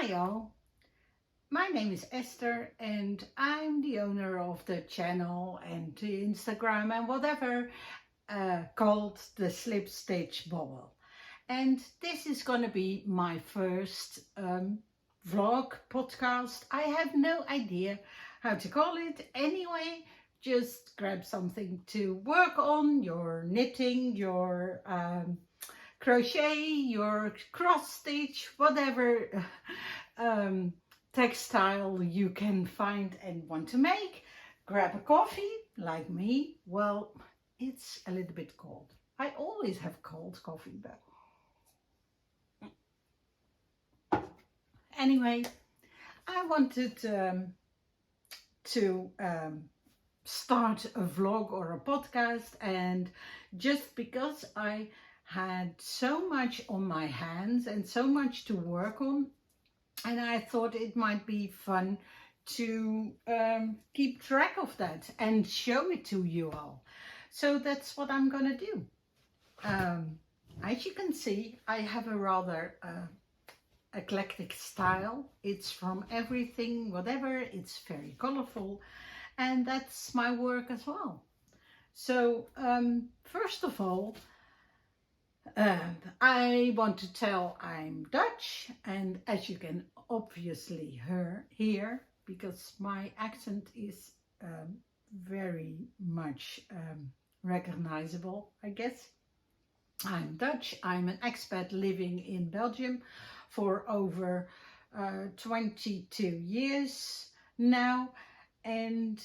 Hi all, my name is Esther and I'm the owner of the channel and the Instagram and whatever called the Slip Stitch Bobble. And this is going to be my first vlog podcast. I have no idea how to call it. Anyway, just grab something to work on, your knitting, your crochet, your cross stitch, whatever textile you can find and want to make. Grab a coffee, like me. Well, it's a little bit cold. I always have cold coffee, but anyway, I wanted to start a vlog or a podcast, and just because I had so much on my hands and so much to work on, and I thought it might be fun to keep track of that and show it to you all. So that's what I'm gonna do. As you can see, I have a rather eclectic style. It's from everything, whatever. It's very colorful, and that's my work as well. So first of all, I want to tell I'm Dutch, and as you can obviously hear, because my accent is very much recognizable, I guess. I'm Dutch. I'm an expat living in Belgium for over 22 years now, and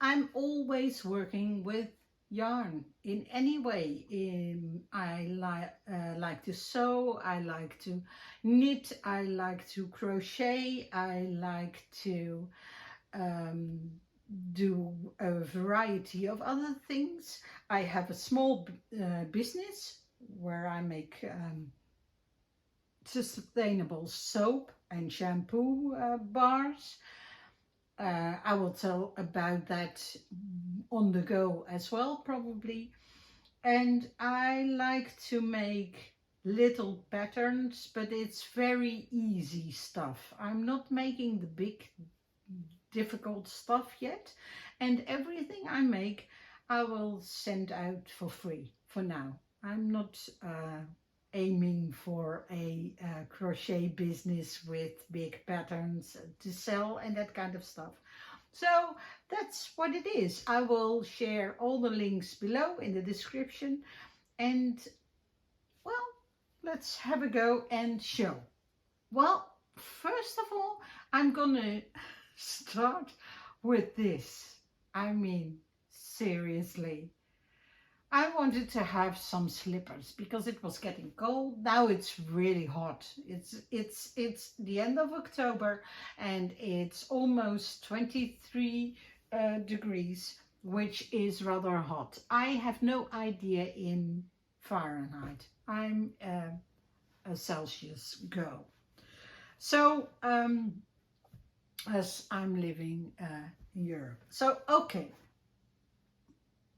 I'm always working with yarn in any way. I like to sew, I like to knit, I like to crochet, I like to do a variety of other things. I have a small business where I make sustainable soap and shampoo bars. I will tell about that on the go as well, probably. And I like to make little patterns, but it's very easy stuff. I'm not making the big difficult stuff yet, and everything I make I will send out for free for now. I'm not aiming for a crochet business with big patterns to sell and that kind of stuff. So that's what it is. I will share all the links below in the description, and well, let's have a go and show. Well, first of all, I'm gonna start with this. I mean, seriously. I wanted to have some slippers because it was getting cold. Now it's really hot. It's the end of October and it's almost 23 degrees, which is rather hot. I have no idea in Fahrenheit. I'm a Celsius girl. So as I'm living in Europe. So okay,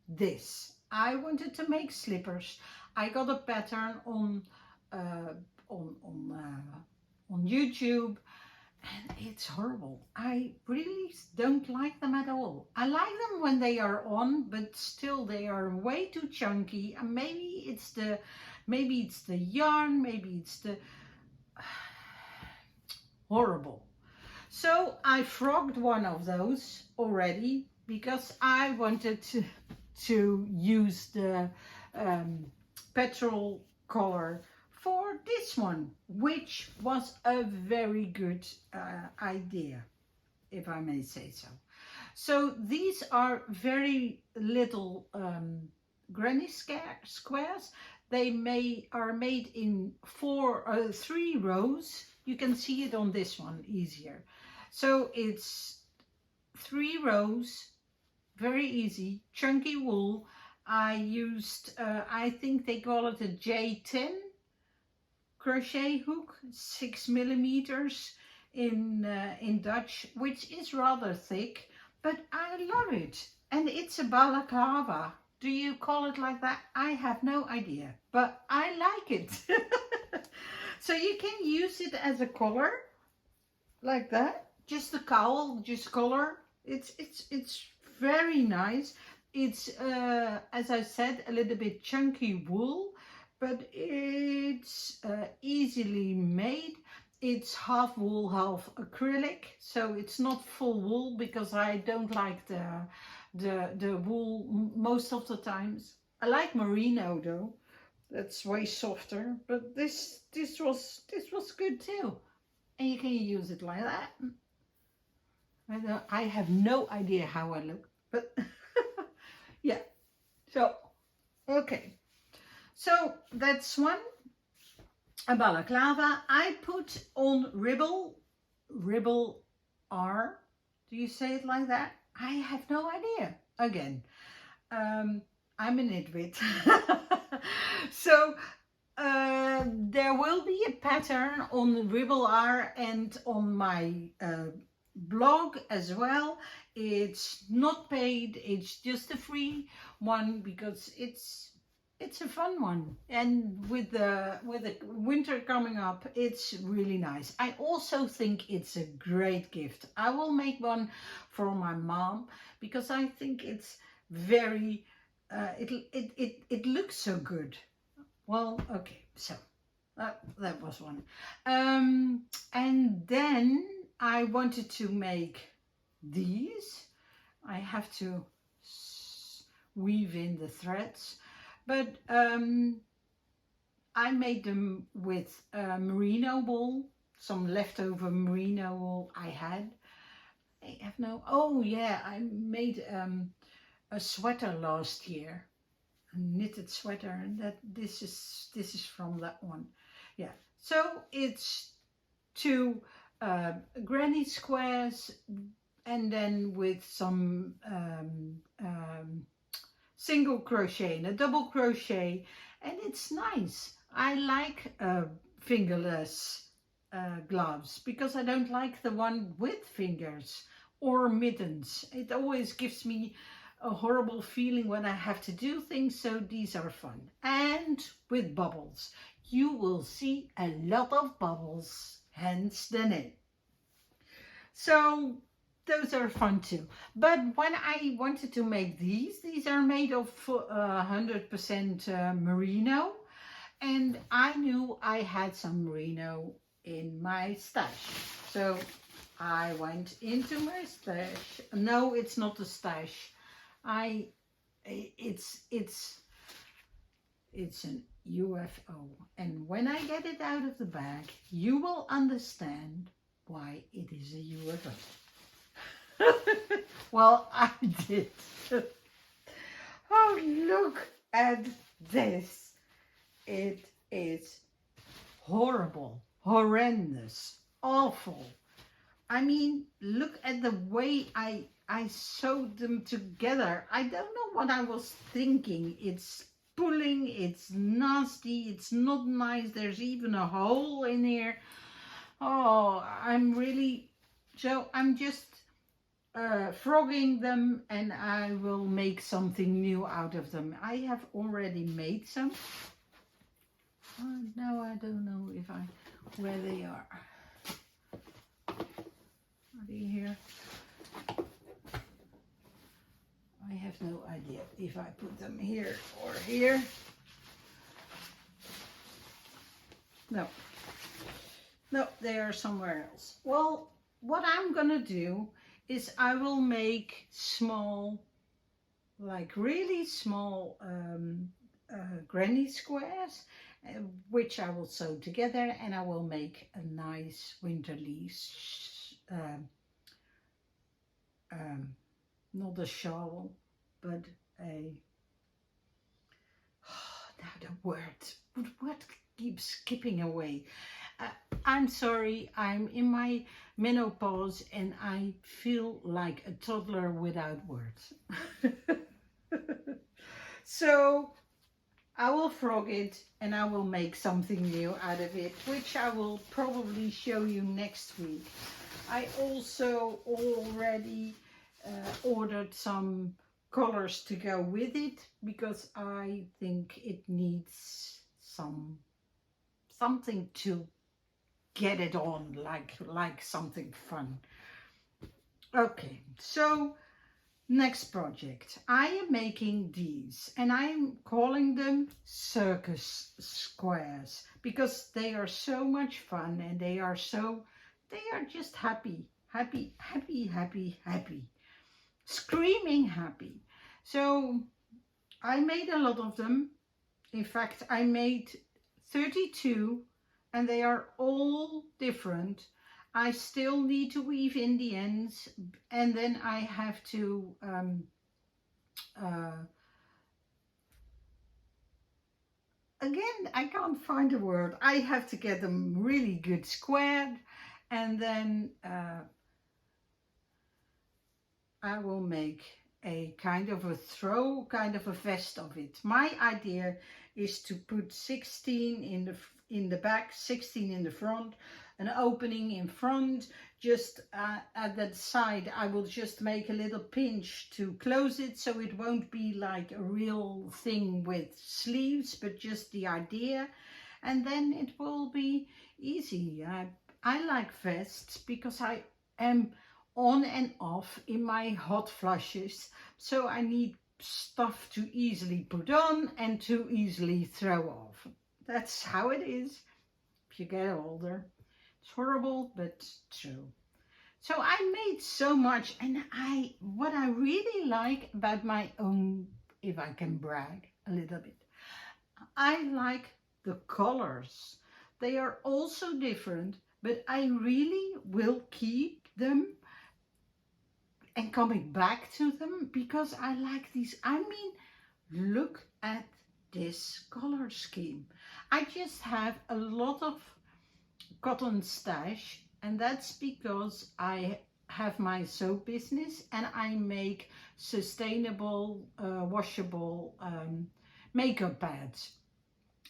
this. I wanted to make slippers. I got a pattern on YouTube, and it's horrible. I really don't like them at all. I like them when they are on, but still they are way too chunky. And maybe it's the yarn, maybe it's the horrible. So I frogged one of those already because I wanted to use the petrol color for this one, which was a very good idea, if I may say so. So these are very little granny squares. They are made in 3 rows. You can see it on this one easier. So it's 3 rows. Very easy, chunky wool. I used, I think they call it a J10 crochet hook, 6 millimeters in Dutch, which is rather thick, but I love it. And it's a balaclava. Do you call it like that? I have no idea, but I like it. So you can use it as a collar, like that. Just the cowl, just collar. It's very nice. It's as I said, a little bit chunky wool, but it's easily made. It's half wool, half acrylic, so it's not full wool because I don't like the wool most of the times. I like merino though. That's way softer, but this was good too. And you can use it like that. I have no idea how I look, but yeah. So, okay. So that's one. A balaclava. I put on ribble R. Do you say it like that? I have no idea. Again, I'm an nitwit. So there will be a pattern on Ribble R and on my blog as well. It's not paid, it's just a free one because it's a fun one, and with the winter coming up, it's really nice. I also think it's a great gift. I will make one for my mom because I think it's very it looks so good. Well, okay, so that was one. And then I wanted to make these. I have to weave in the threads, but I made them with merino wool, some leftover merino wool I had. I have no, oh yeah, I made a sweater last year, a knitted sweater, and that this is from that one. Yeah, so it's two granny squares, and then with some single crochet and a double crochet, and it's nice. I like fingerless gloves because I don't like the one with fingers or mittens. It always gives me a horrible feeling when I have to do things, so these are fun. And with bubbles. You will see a lot of bubbles, hence the name. So those are fun too. But when I wanted to make these are made of 100% merino, and I knew I had some merino in my stash. So I went into my stash. No, it's not a stash. It's an UFO, and when I get it out of the bag, you will understand why it is a UFO. Well, I did. Oh, look at this. It is horrible, horrendous, awful. I mean, look at the way I sewed them together. I don't know what I was thinking. It's pulling, it's nasty, it's not nice. There's even a hole in here. Oh, I'm just frogging them, and I will make something new out of them. I have already made some. Now I don't know where they are. Are they here? I have no idea if I put them here or here. No, they are somewhere else. Well, what I'm gonna do is I will make small, like really small granny squares, which I will sew together, and I will make a nice winterly not a shawl, but a, now the word keeps skipping away. I'm sorry, I'm in my menopause and I feel like a toddler without words. So I will frog it and I will make something new out of it, which I will probably show you next week. I also already ordered some colors to go with it because I think it needs some something to get it on, like something fun. Okay, so next project. I am making these and I'm calling them circus squares because they are so much fun and they are just happy, happy, happy, happy, happy, screaming happy. So I made a lot of them. In fact, I made 32 and they are all different. I still need to weave in the ends, and then I have to again, I can't find a word. I have to get them really good squared, and then I will make a kind of a kind of a vest of it. My idea is to put 16 in the back, 16 in the front, an opening in front. Just at that side, I will just make a little pinch to close it, so it won't be like a real thing with sleeves, but just the idea. And then it will be easy. I like vests because I am on and off in my hot flushes, so I need stuff to easily put on and to easily throw off. That's how it is if you get older. It's horrible, but true. So I made so much, and what I really like about my own, if I can brag a little bit, I like the colors. They are also different, but I really will keep them and coming back to them because I like these. I mean, look at this color scheme. I just have a lot of cotton stash, and that's because I have my soap business and I make sustainable washable makeup pads,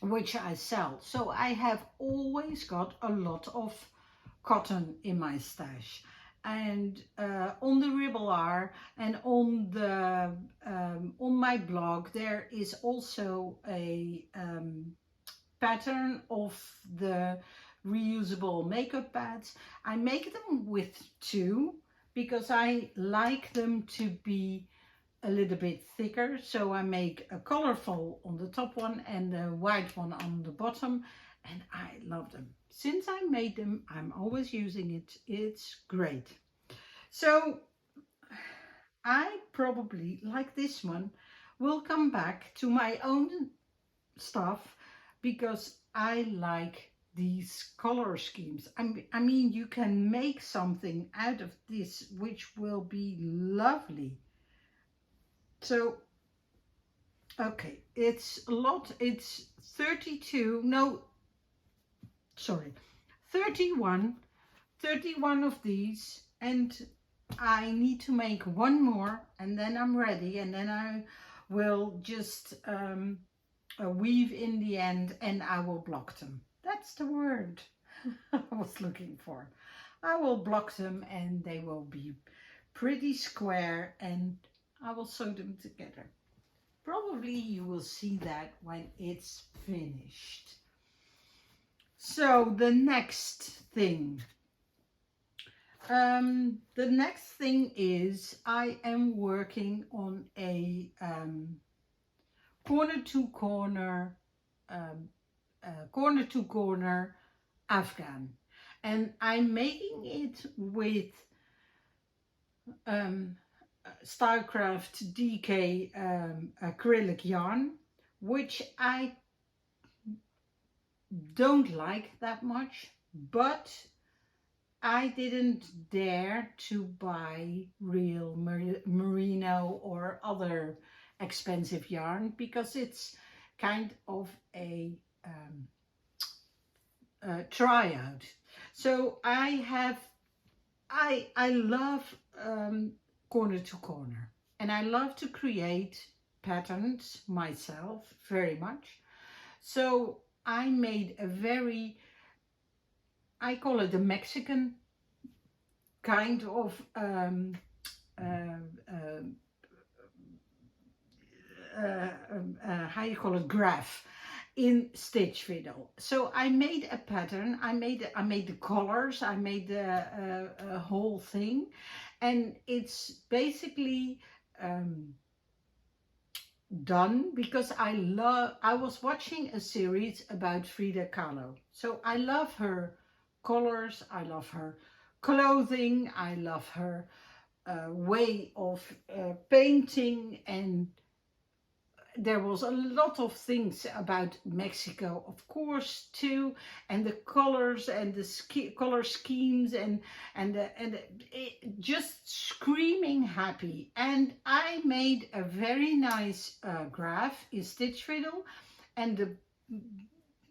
which I sell. So I have always got a lot of cotton in my stash. And on the Ribblear and on the on my blog there is also a pattern of the reusable makeup pads. I make them with two because I like them to be a little bit thicker, so I make a colorful on the top one and a white one on the bottom, and I love them. Since I made them, I'm always using it. It's great. So I probably, like this one, will come back to my own stuff because I like these color schemes. I mean, you can make something out of this which will be lovely. So, okay, it's a lot. It's 32, no, sorry, 31 of these, and I need to make one more and then I'm ready, and then I will just weave in the end and I will block them. That's the word I was looking for. I will block them and they will be pretty square and I will sew them together. Probably you will see that when it's finished. So the next thing. The next thing is I am working on a corner to corner Afghan, and I'm making it with Stylecraft DK acrylic yarn, which I don't like that much, but I didn't dare to buy real merino or other expensive yarn because it's kind of a tryout. So I love corner to corner, and I love to create patterns myself very much. So I made a I call it a Mexican kind of how you call it, graph. in stitch fiddle. So I made a pattern, I made the colors, I made a whole thing, and it's basically done because I was watching a series about Frida Kahlo. So I love her colors, I love her clothing, I love her way of painting, and there was a lot of things about Mexico, of course, too, and the colors and the color schemes and just screaming happy. And I made a very nice graph in stitch fiddle, and the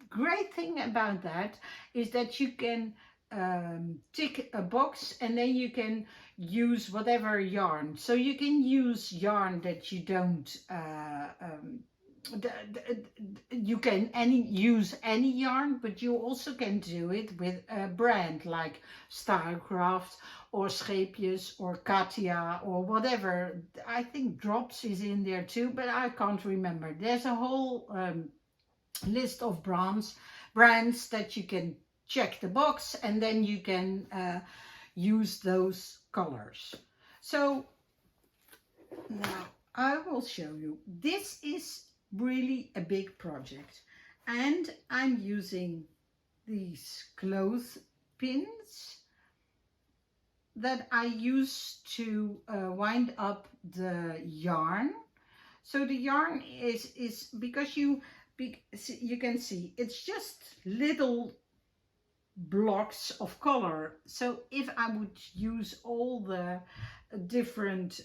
great thing about that is that you can tick a box and then you can use whatever yarn. So you can use yarn that you don't you can use any yarn, but you also can do it with a brand like Starcraft or Scheepjes or Katia or whatever. I think Drops is in there too, but I can't remember. There's a whole list of brands that you can check the box, and then you can use those colors. So now I will show you. This is really a big project, and I'm using these clothes pins that I use to wind up the yarn. So the yarn is because you can see it's just little blocks of color. So if I would use all the different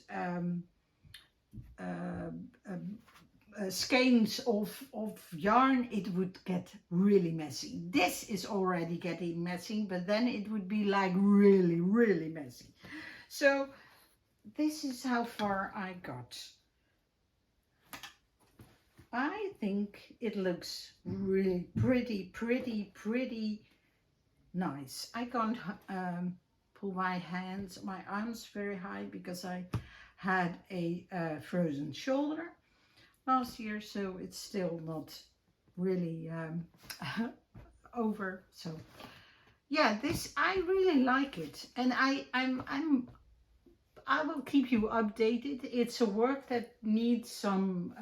skeins of yarn, it would get really messy. This is already getting messy, but then it would be like really messy. So this is how far I got. I think it looks really pretty nice. I can't pull my arms very high because I had a frozen shoulder last year, so it's still not really over. So yeah, this, I really like it, and I will keep you updated. It's a work that needs some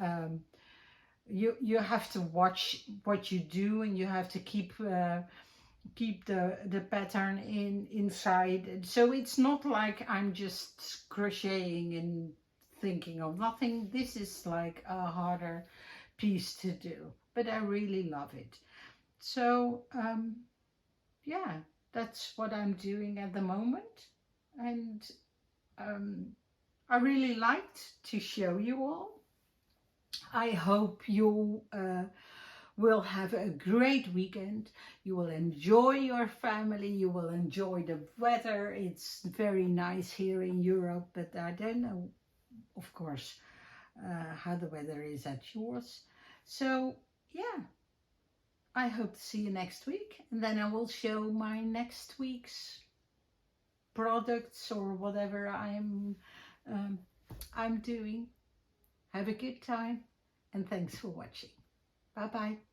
you have to watch what you do, and you have to keep the pattern inside. So it's not like I'm just crocheting and thinking of nothing. This is like a harder piece to do, but I really love it. So yeah, that's what I'm doing at the moment, and I really liked to show you all. I hope you will have a great weekend. You will enjoy your family. You will enjoy the weather. It's very nice here in Europe, but I don't know, of course, how the weather is at yours. So yeah, I hope to see you next week, and then I will show my next week's products or whatever I'm doing. Have a good time, and thanks for watching. Bye bye.